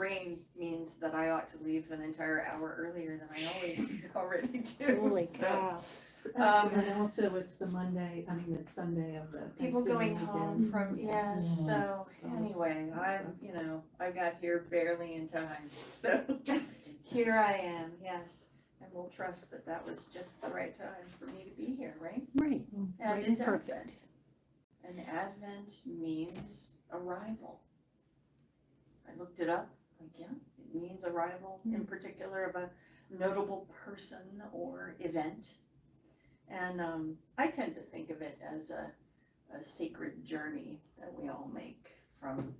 brain means that I ought to leave an entire hour earlier than I already do. Holy So, cow. And also it's the it's Sunday of the people Thanksgiving going home weekend. from, yes, so Yeah. anyway, I got here barely in time, so here I am, yes. And we'll trust that that was just the right time for me to be here, right? Right. And Right, it's perfect. Advent. And Advent means arrival. I looked it up, like, yeah, it means arrival in particular of a notable person or event. And I tend to think of it as a sacred journey that we all make from,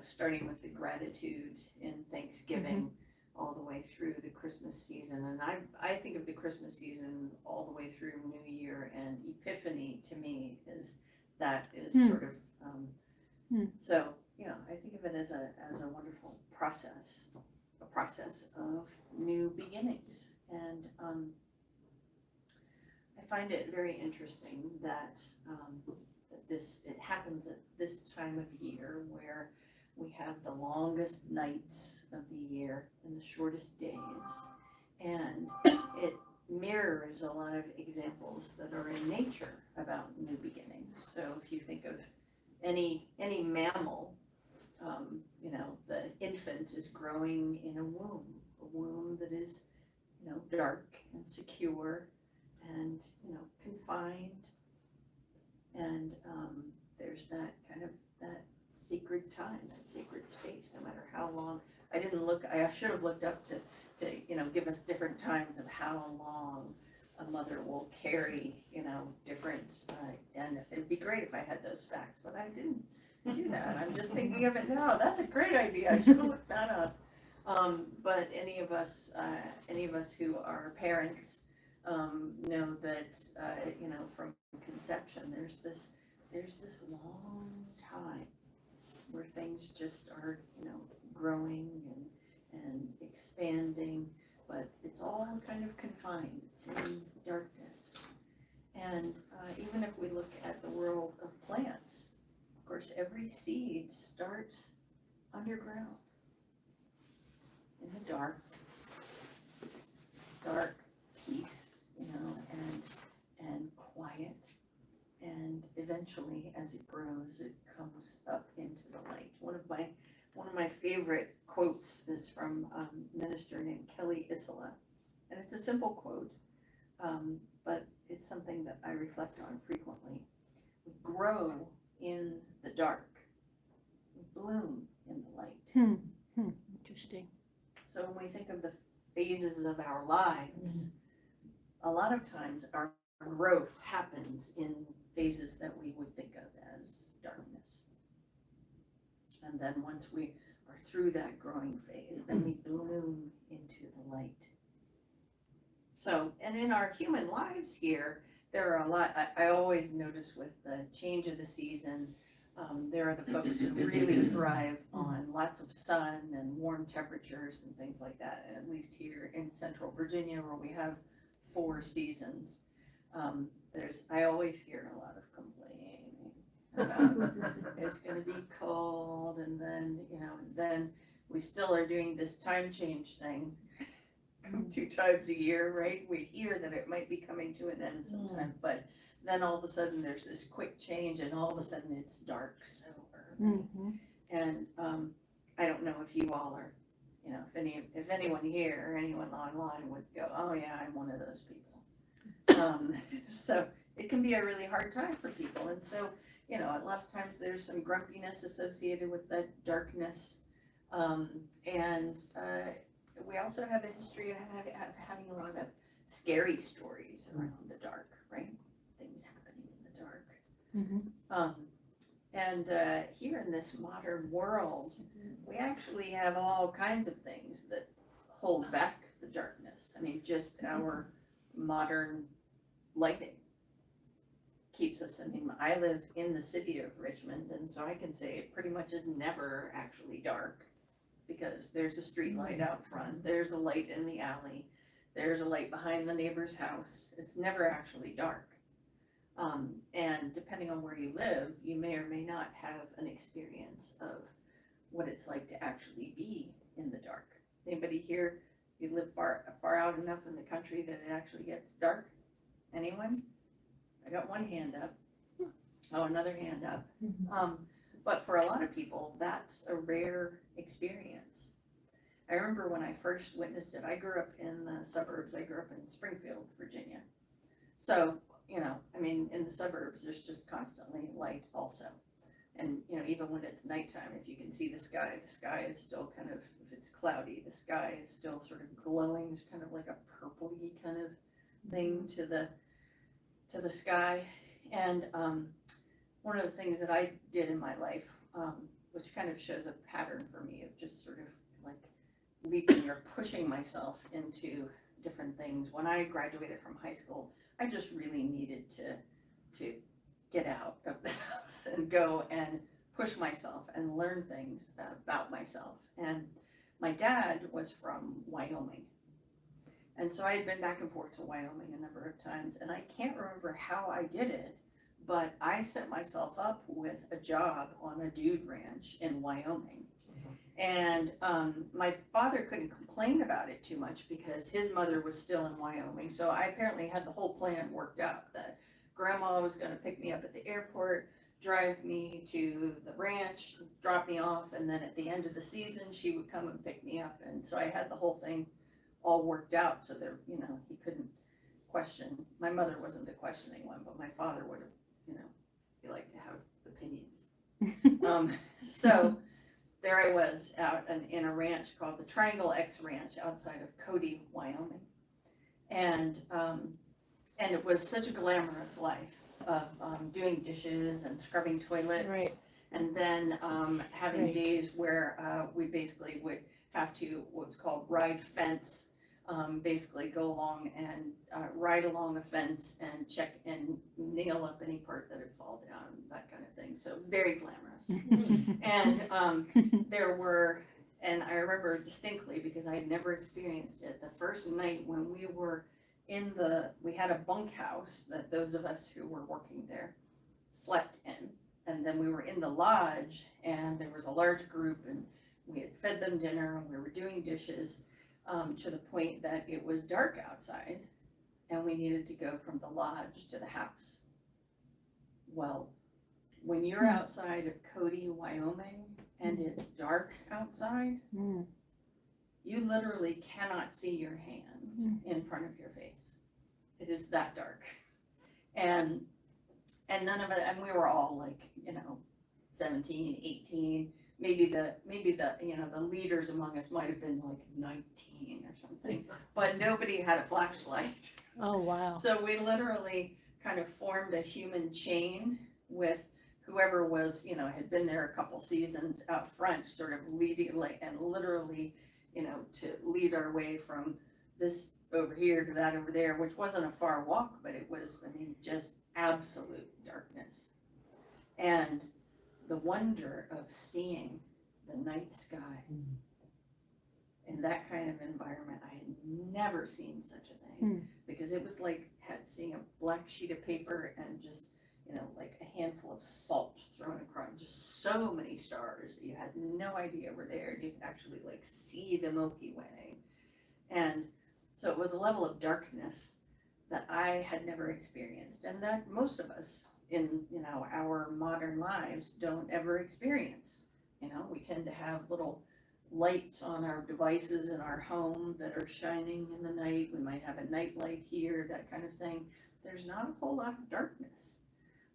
starting with the gratitude in Thanksgiving all the way through the Christmas season. And I think of the Christmas season all the way through New Year, and Epiphany to me is sort of, so, I think of it as a wonderful process, a process of new beginnings. And I find it very interesting that it happens at this time of year where we have the longest nights of the year and the shortest days, and it mirrors a lot of examples that are in nature about new beginnings. So if you think of any mammal, the infant is growing in a womb that is, dark and secure and, confined. And there's that kind of, that sacred time, that sacred space, no matter how long. I should have looked up to give us different times of how long a mother will carry, different, and it'd be great if I had those facts, but I didn't do that. I'm just thinking of it now. That's a great idea. I should have looked that up. But any of us who are parents, know that, from conception, there's this long time where things just are, growing and expanding, but it's all kind of confined. It's in darkness. And even if we look at the world of plants, of course, every seed starts underground, in the dark peace, and quiet. And eventually, as it grows, it comes up into the light. One of my favorite quotes is from a minister named Kelly Isola, and it's a simple quote, but it's something that I reflect on frequently. We grow in the dark, we bloom in the light. Interesting. So when we think of the phases of our lives, a lot of times our growth happens in phases that we would think of as darkness. And then once we are through that growing phase, then we bloom into the light. So, and in our human lives here, there are a lot, I always notice with the change of the season, there are the folks who really thrive on lots of sun and warm temperatures and things like that. And at least here in Central Virginia, where we have 4 seasons, I always hear a lot of complaining about it's going to be cold, and then we still are doing this time change thing 2 times a year, right? We hear that it might be coming to an end sometime, but then all of a sudden there's this quick change, and all of a sudden it's dark so early. And I don't know if you all are, if anyone here or anyone online would go, oh yeah, I'm one of those people. So it can be a really hard time for people, and so a lot of times there's some grumpiness associated with that darkness, and we also have a history of having a lot of scary stories around the dark, right? Things happening in the dark. And here in this modern world, we actually have all kinds of things that hold back the darkness. I mean, just our modern lighting keeps us. I live in the city of Richmond, and so I can say it pretty much is never actually dark, because there's a street light out front, there's a light in the alley, there's a light behind the neighbor's house. It's never actually dark. And depending on where you live, you may or may not have an experience of what it's like to actually be Anybody here, you live far out enough in the country that it actually gets dark? Anyone? I got one hand up. Oh, another hand up. But for a lot of people, that's a rare experience. I remember when I first witnessed it, I grew up in the suburbs. I grew up in Springfield, Virginia. So, I mean, in the suburbs, there's just constantly light also. And, even when it's nighttime, if you can see the sky is still kind of, if it's cloudy, the sky is still sort of glowing. There's kind of like a purpley kind of thing to the sky. And one of the things that I did in my life, which kind of shows a pattern for me of just sort of like leaping or pushing myself into different things. When I graduated from high school, I just really needed to get out of the house and go and push myself and learn things about myself. And my dad was from Wyoming. And so I had been back and forth to Wyoming a number of times, and I can't remember how I did it, but I set myself up with a job on a dude ranch in Wyoming. And my father couldn't complain about it too much because his mother was still in Wyoming. So I apparently had the whole plan worked out that grandma was going to pick me up at the airport, drive me to the ranch, drop me off, and then at the end of the season, she would come and pick me up. And so I had the whole thing all worked out so that, he couldn't question. My mother wasn't the questioning one, but my father would have, he liked to have opinions. So there I was out in a ranch called the Triangle X Ranch outside of Cody, Wyoming. And it was such a glamorous life of doing dishes and scrubbing toilets. Right. And then having Right. days where we basically would have to, what's called ride fence, basically go along and ride along a fence and check and nail up any part that had fallen down, that kind of thing. So very glamorous. And there were, and I remember distinctly because I had never experienced it, the first night when we were we had a bunkhouse that those of us who were working there slept in. And then we were in the lodge and there was a large group and we had fed them dinner and we were doing dishes to the point that it was dark outside and we needed to go from the lodge to the house. Well, when you're outside of Cody, Wyoming, and it's dark outside, you literally cannot see your hand in front of your face. It is that dark. And none of it, and we were all like, 17, 18, maybe the the leaders among us might have been like 19 or something, but nobody had a flashlight. Oh, wow. So we literally kind of formed a human chain with whoever was, had been there a couple seasons out front, sort of leading, and literally, to lead our way from this over here to that over there, which wasn't a far walk, but it was, just absolute darkness. And the wonder of seeing the night sky in that kind of environment, I had never seen such a thing, because it was like seeing a black sheet of paper and just, like a handful of salt thrown across, just so many stars that you had no idea were there. You could actually like see the Milky Way. And so it was a level of darkness that I had never experienced and that most of us in, our modern lives don't ever experience. We tend to have little lights on our devices in our home that are shining in the night. We might have a night light here, that kind of thing. There's not a whole lot of darkness.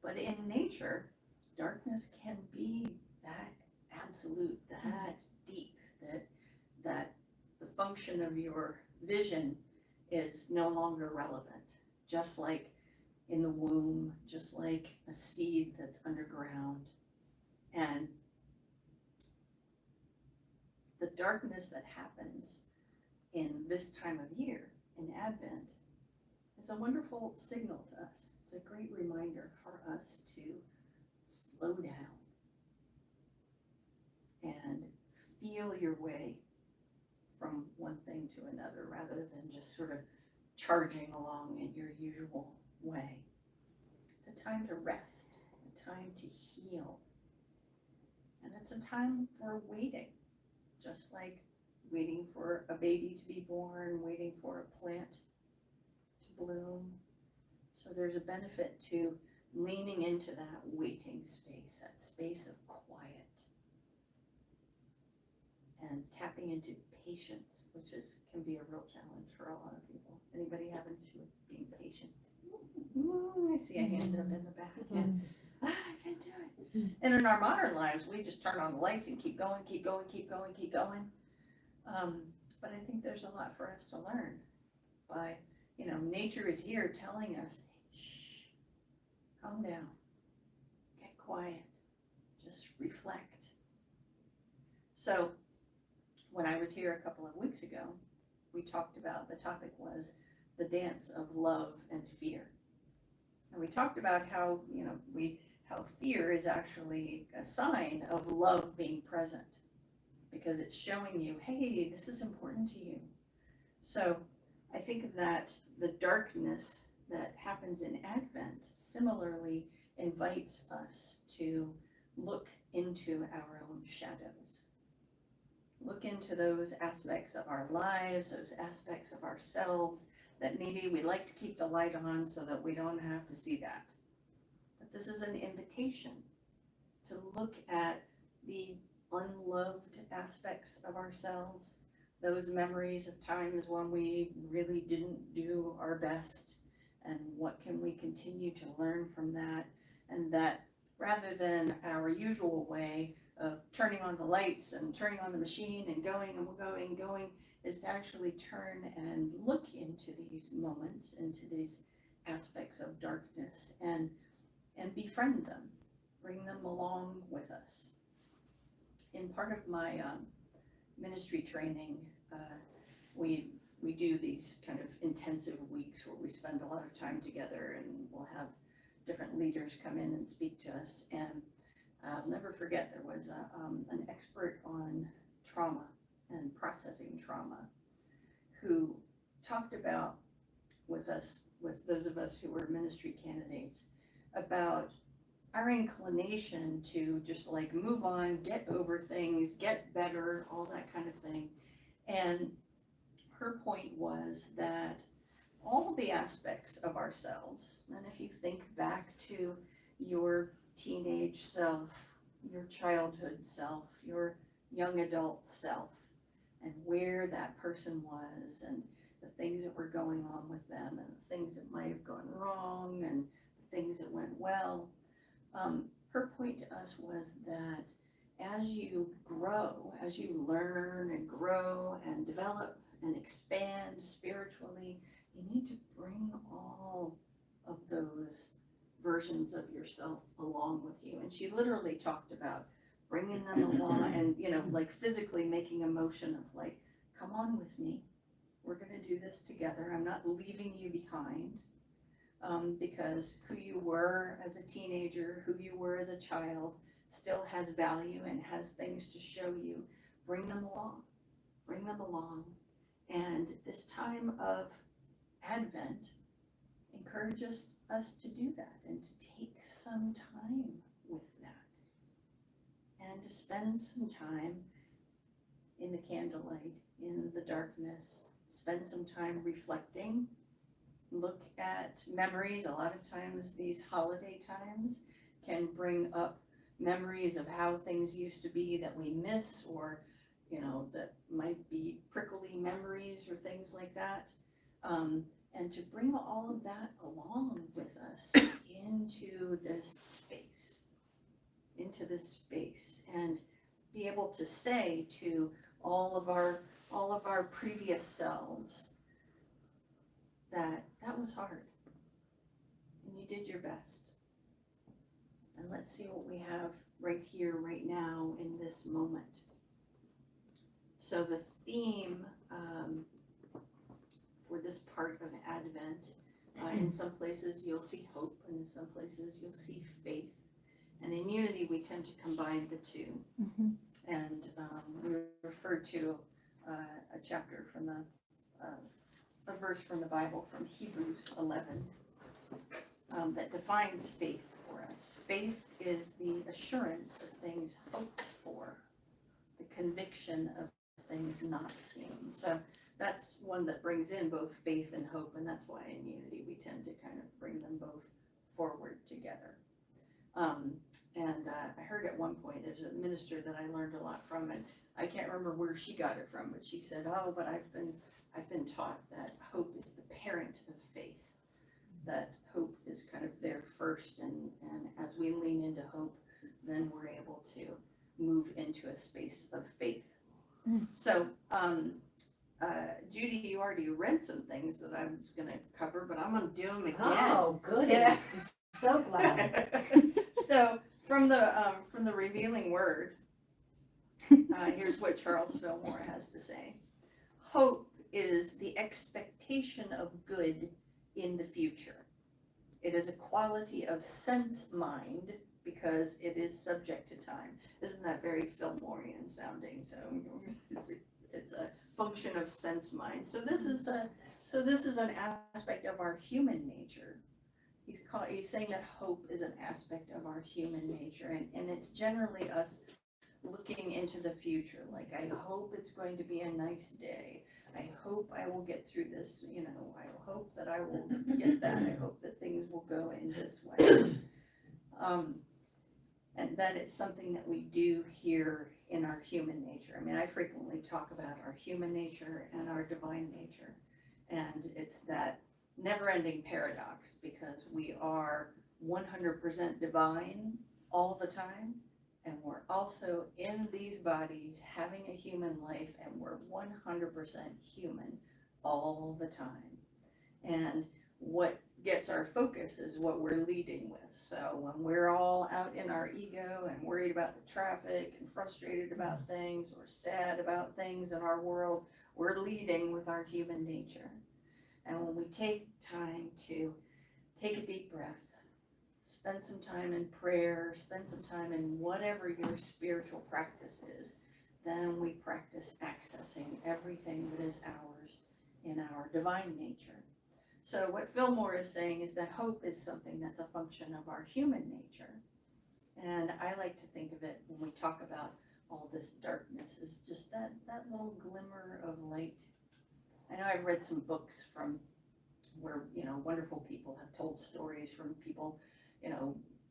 But in nature, darkness can be that absolute, that deep, that the function of your vision is no longer relevant. Just like in the womb, just like a seed that's underground. And the darkness that happens in this time of year, in Advent, is a wonderful signal to us. It's a great reminder for us to slow down and feel your way from one thing to another rather than just sort of charging along in your usual way. It's a time to rest, a time to heal, and it's a time for waiting, just like waiting for a baby to be born, waiting for a plant to bloom. So there's a benefit to leaning into that waiting space, that space of quiet, and tapping into patience, which can be a real challenge for a lot of people. Anybody have an issue with being patient? Ooh, I see a hand up in the back. And, I can do it. And in our modern lives, we just turn on the lights and keep going, keep going, keep going, keep going. But I think there's a lot for us to learn by, nature is here telling us, shh, calm down, get quiet, just reflect. So when I was here a couple of weeks ago, we talked about, the topic was the dance of love and fear. And we talked about how, how fear is actually a sign of love being present, because it's showing you, hey, this is important to you. So I think that the darkness that happens in Advent similarly invites us to look into our own shadows. Look into those aspects of our lives, those aspects of ourselves that maybe we like to keep the light on so that we don't have to see that. But this is an invitation to look at the unloved aspects of ourselves, those memories of times when we really didn't do our best, and what can we continue to learn from that, and that rather than our usual way of turning on the lights and turning on the machine and going and going and going, is to actually turn and look into these moments, into these aspects of darkness, and befriend them, bring them along with us. In part of my ministry training, we do these kind of intensive weeks where we spend a lot of time together, and we'll have different leaders come in and speak to us. And I'll never forget, there was an expert on trauma and processing trauma who talked about with those of us who were ministry candidates, about our inclination to just like move on, get over things, get better, all that kind of thing. And her point was that all the aspects of ourselves, and if you think back to your teenage self, your childhood self, your young adult self, and where that person was, and the things that were going on with them, and the things that might have gone wrong, and the things that went well. Her point to us was that as you grow, as you learn and grow and develop and expand spiritually, you need to bring all of those versions of yourself along with you. And she literally talked about bringing them along and, like physically making a motion of like, come on with me. We're going to do this together. I'm not leaving you behind. Because who you were as a teenager, who you were as a child, still has value and has things to show you. Bring them along. Bring them along. And this time of Advent encourages us to do that and to take some time with that. And to spend some time in the candlelight, in the darkness, spend some time reflecting. Look at memories. A lot of times these holiday times can bring up memories of how things used to be that we miss, or that might be prickly memories or things like that, and to bring all of that along with us into this space, and be able to say to all of our previous selves that was hard, and you did your best. And let's see what we have right here, right now, in this moment. So the theme for this part of Advent, in some places you'll see hope, and in some places you'll see faith. And in Unity we tend to combine the two. Mm-hmm. And we refer to a chapter from a verse from the Bible, from Hebrews 11, that defines faith for us. Faith is the assurance of things hoped for, the conviction of things not seen. So that's one that brings in both faith and hope, and that's why in Unity we tend to kind of bring them both forward together. I heard at one point, there's a minister that I learned a lot from, and I can't remember where she got it from, but she said, "Oh, but I've been taught that hope is the parent of faith, that hope is kind of there first, and as we lean into hope, then we're able to move into a space of faith." So, Judy, you already read some things that I was gonna cover, but I'm gonna do them again. Oh, goody. Yeah. I'm so glad. So, from the revealing word, here's what Charles Fillmore has to say. Hope is the expectation of good in the future. It is a quality of sense mind because it is subject to time. Isn't that very Fillmorian sounding? So it's a function of sense mind. So this is an aspect of our human nature. He's saying that hope is an aspect of our human nature, and it's generally us looking into the future. Like, I hope it's going to be a nice day. I hope I will get through this, I hope that I will get that. I hope that things will go in this way. And that is something that we do here in our human nature. I mean, I frequently talk about our human nature and our divine nature. And it's that never-ending paradox, because we are 100% divine all the time, and we're also in these bodies having a human life, and we're 100% human all the time. And what gets our focus is what we're leading with. So when we're all out in our ego and worried about the traffic and frustrated about things or sad about things in our world, we're leading with our human nature. And when we take time to take a deep breath, spend some time in prayer, spend some time in whatever your spiritual practice is, then we practice accessing everything that is ours in our divine nature. So what Fillmore is saying is that hope is something that's a function of our human nature. And I like to think of it when we talk about all this darkness is just that little glimmer of light. I know I've read some books from where, wonderful people have told stories from people,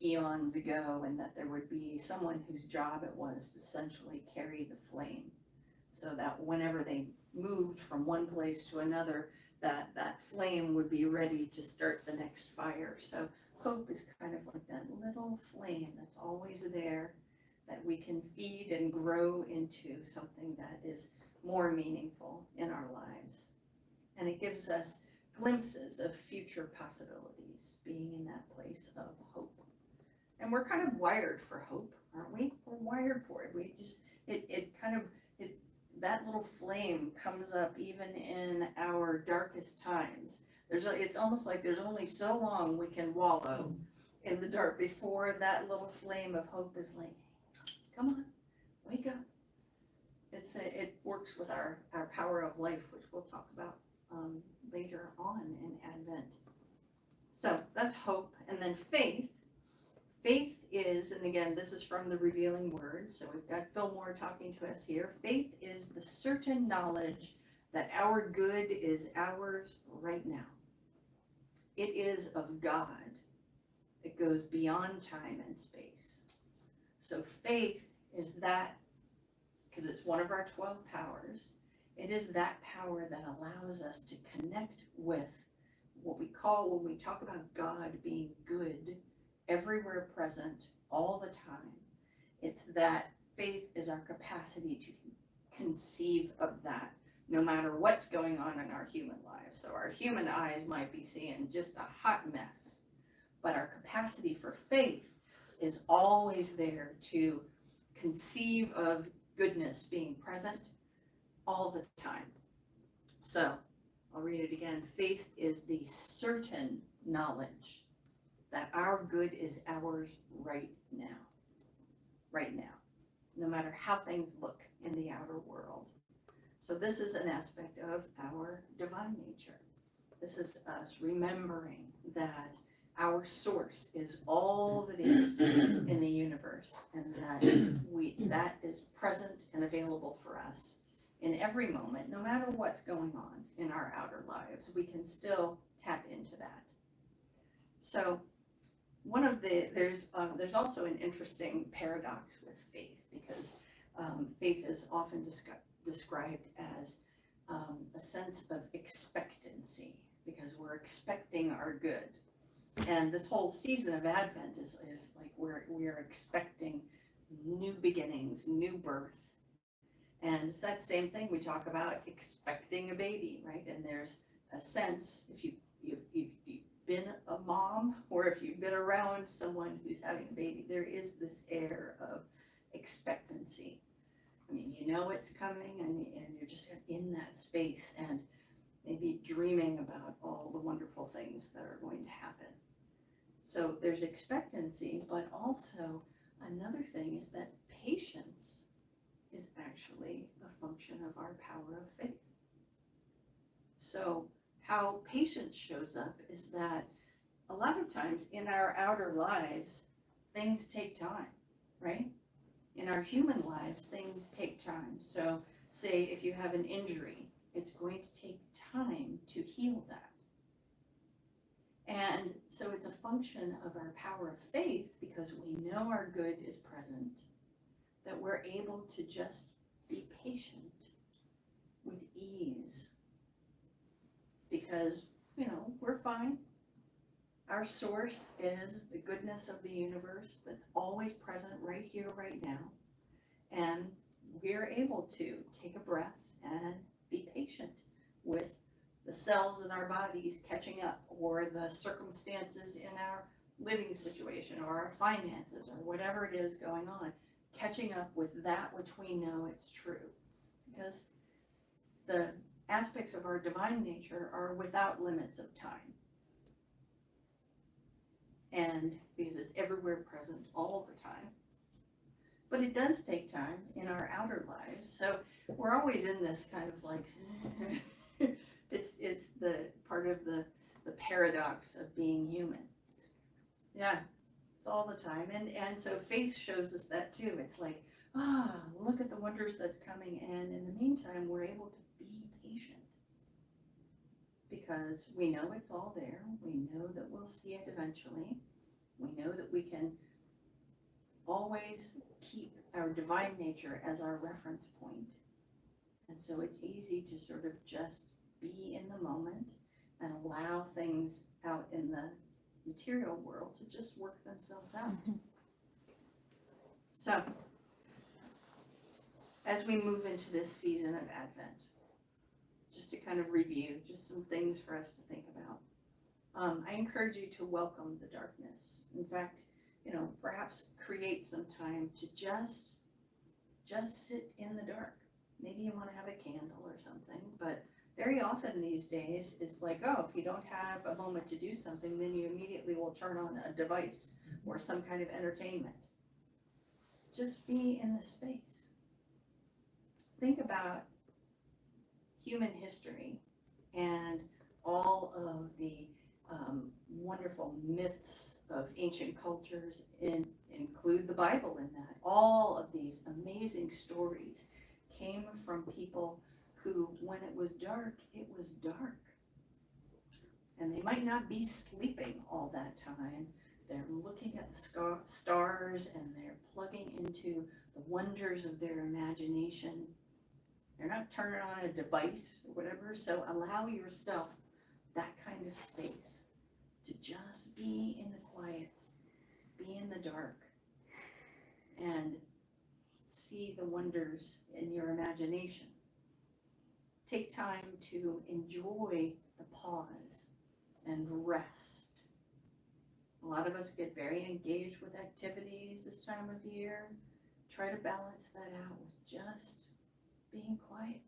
eons ago, and that there would be someone whose job it was to essentially carry the flame, so that whenever they moved from one place to another, that flame would be ready to start the next fire. So hope is kind of like that little flame that's always there, that we can feed and grow into something that is more meaningful in our lives. And it gives us glimpses of future possibilities, being in that place of hope. And we're kind of wired for hope, aren't we? We're wired for it. We just, that little flame comes up even in our darkest times. It's almost like there's only so long we can wallow in the dark before that little flame of hope is like, come on, wake up. It works with our power of life, which we'll talk about later on in Advent. So that's hope. And then faith. Faith is, and again, this is from the Revealing Word, so we've got Fillmore talking to us here. Faith is the certain knowledge that our good is ours right now. It is of God. It goes beyond time and space. So faith is that, because it's one of our 12 powers, it is that power that allows us to connect with what we call, when we talk about God being good, everywhere present, all the time. It's that faith is our capacity to conceive of that, no matter what's going on in our human lives. So our human eyes might be seeing just a hot mess, but our capacity for faith is always there to conceive of goodness being present all the time. So I'll read it again. Faith is the certain knowledge that our good is ours right now. Right now. No matter how things look in the outer world. So this is an aspect of our divine nature. This is us remembering that our source is all that is in the universe, and that is present and available for us in every moment, no matter what's going on in our outer lives, we can still tap into that. So there's also an interesting paradox with faith, because faith is often described as a sense of expectancy, because we're expecting our good. And this whole season of Advent is like we're expecting new beginnings, new birth. And it's that same thing we talk about expecting a baby, right? And there's a sense, if you've been a mom, or if you've been around someone who's having a baby, there is this air of expectancy. I mean, you know it's coming, and you're just in that space and maybe dreaming about all the wonderful things that are going to happen. So there's expectancy, but also another thing is that patience is actually a function of our power of faith. So how patience shows up is that a lot of times in our outer lives, things take time, right? In our human lives, things take time. So say if you have an injury, it's going to take time to heal that. And so it's a function of our power of faith, because we know our good is present, that we're able to just be patient with ease, because, we're fine. Our source is the goodness of the universe that's always present right here, right now. And we're able to take a breath and be patient with the cells in our bodies catching up, or the circumstances in our living situation, or our finances, or whatever it is going on, catching up with that which we know it's true. Because the aspects of our divine nature are without limits of time. And because it's everywhere present all the time. But it does take time in our outer lives. So we're always in this kind of like, it's the part of the paradox of being human. Yeah, it's all the time. And so faith shows us that too. It's like, look at the wonders that's coming. And in the meantime, we're able to be patient, because we know it's all there. We know that we'll see it eventually. We know that we can always keep our divine nature as our reference point. And so it's easy to sort of just be in the moment and allow things out in the material world to just work themselves out. Mm-hmm. So, as we move into this season of Advent, just to kind of review, just some things for us to think about. I encourage you to welcome the darkness. In fact, perhaps create some time to just sit in the dark. Maybe you want to have a candle or something, but very often these days, it's like, if you don't have a moment to do something, then you immediately will turn on a device or some kind of entertainment. Just be in the space. Think about human history and all of the wonderful myths of ancient cultures, include the Bible in that. All of these amazing stories came from people who, when it was dark, it was dark. And they might not be sleeping all that time. They're looking at the stars, and they're plugging into the wonders of their imagination. They're not turning on a device or whatever. So allow yourself that kind of space to just be in the quiet, be in the dark, and see the wonders in your imagination. Take time to enjoy the pause and rest. A lot of us get very engaged with activities this time of year. Try to balance that out with just being quiet.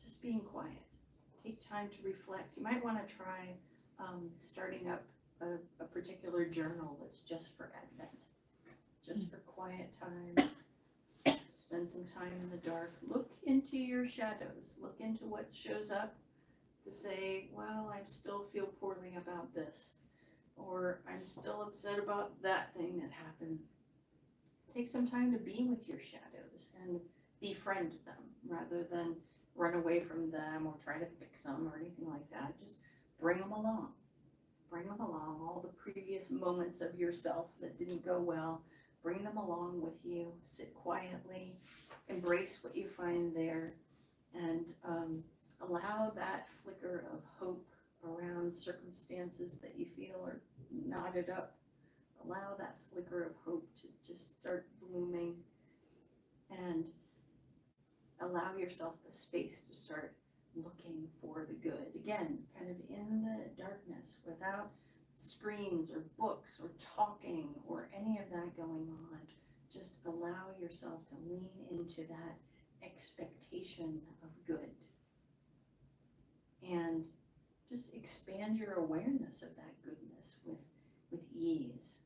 Just being quiet. Take time to reflect. You might want to try starting up a particular journal that's just for Advent, just for quiet time. Spend some time in the dark. Look into your shadows. Look into what shows up to say, well, I still feel poorly about this, or I'm still upset about that thing that happened. Take some time to be with your shadows and befriend them rather than run away from them or try to fix them or anything like that. Just bring them along. Bring them along. All the previous moments of yourself that didn't go well, bring them along with you. Sit quietly, embrace what you find there, and allow that flicker of hope around circumstances that you feel are knotted up. Allow that flicker of hope to just start blooming, and allow yourself the space to start looking for the good. Again, kind of in the darkness, without screens or books or talking or any of that going on. Just allow yourself to lean into that expectation of good. And just expand your awareness of that goodness with ease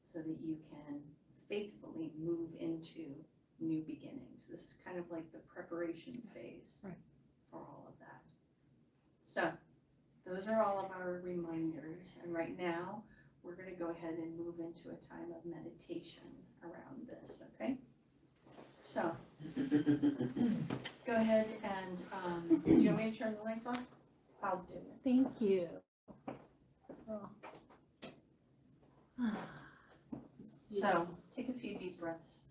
so that you can faithfully move into new beginnings. This is kind of like the preparation phase Right. for all of that. So those are all of our reminders, and right now we're going to go ahead and move into a time of meditation around this, okay? So go ahead and do you want me to turn the lights off? I'll do it. Thank you. Oh. So take a few deep breaths.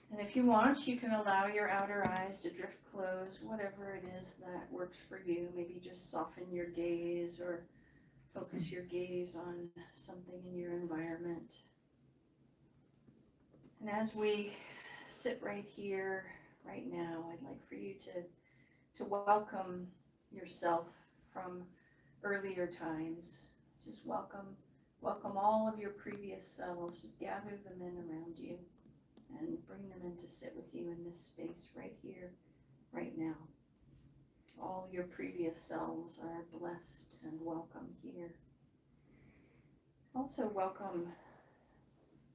And if you want, you can allow your outer eyes to drift closed, whatever it is that works for you. Maybe just soften your gaze or focus your gaze on something in your environment. And as we sit right here, right now, I'd like for you to welcome yourself from earlier times. Just welcome all of your previous selves. Just gather them in around you and bring them in to sit with you in this space right here, right now. All your previous selves are blessed and welcome here. Also welcome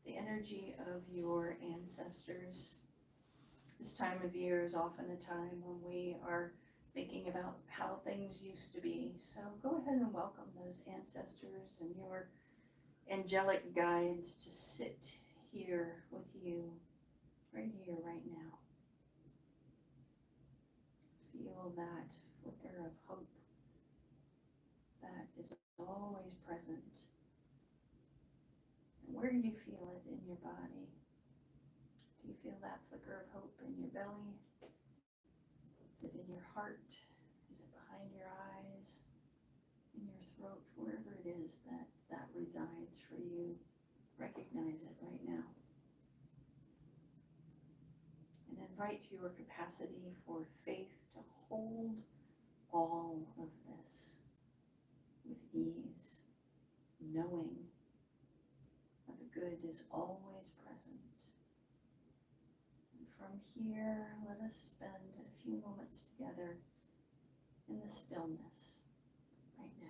the energy of your ancestors. This time of year is often a time when we are thinking about how things used to be. So go ahead and welcome those ancestors and your angelic guides to sit here with you, right here, right now. Feel that flicker of hope that is always present. And where do you feel it in your body? Do you feel that flicker of hope in your belly? Is it in your heart? Is it behind your eyes? In your throat? Wherever it is that resides for you, recognize it right now. And invite your capacity for faith to hold all of this with ease, knowing that the good is always present. And from here, let us spend a few moments together in the stillness right now.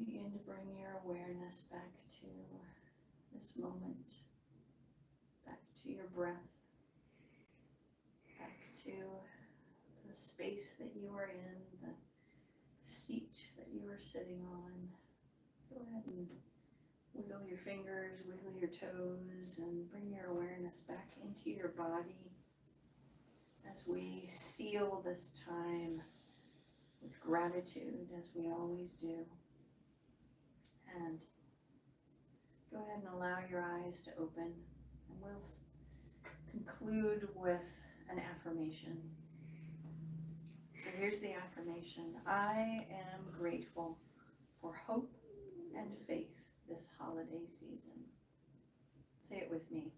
Begin to bring your awareness back to this moment, back to your breath, back to the space that you are in, the seat that you are sitting on. Go ahead and wiggle your fingers, wiggle your toes, and bring your awareness back into your body as we seal this time with gratitude, as we always do. And go ahead and allow your eyes to open, and we'll conclude with an affirmation. So here's the affirmation. I am grateful for hope and faith this holiday season. Say it with me.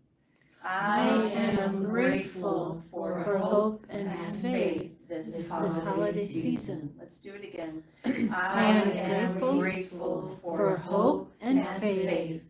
I am grateful for hope and faith this holiday season. Let's do it again. I am grateful for hope and faith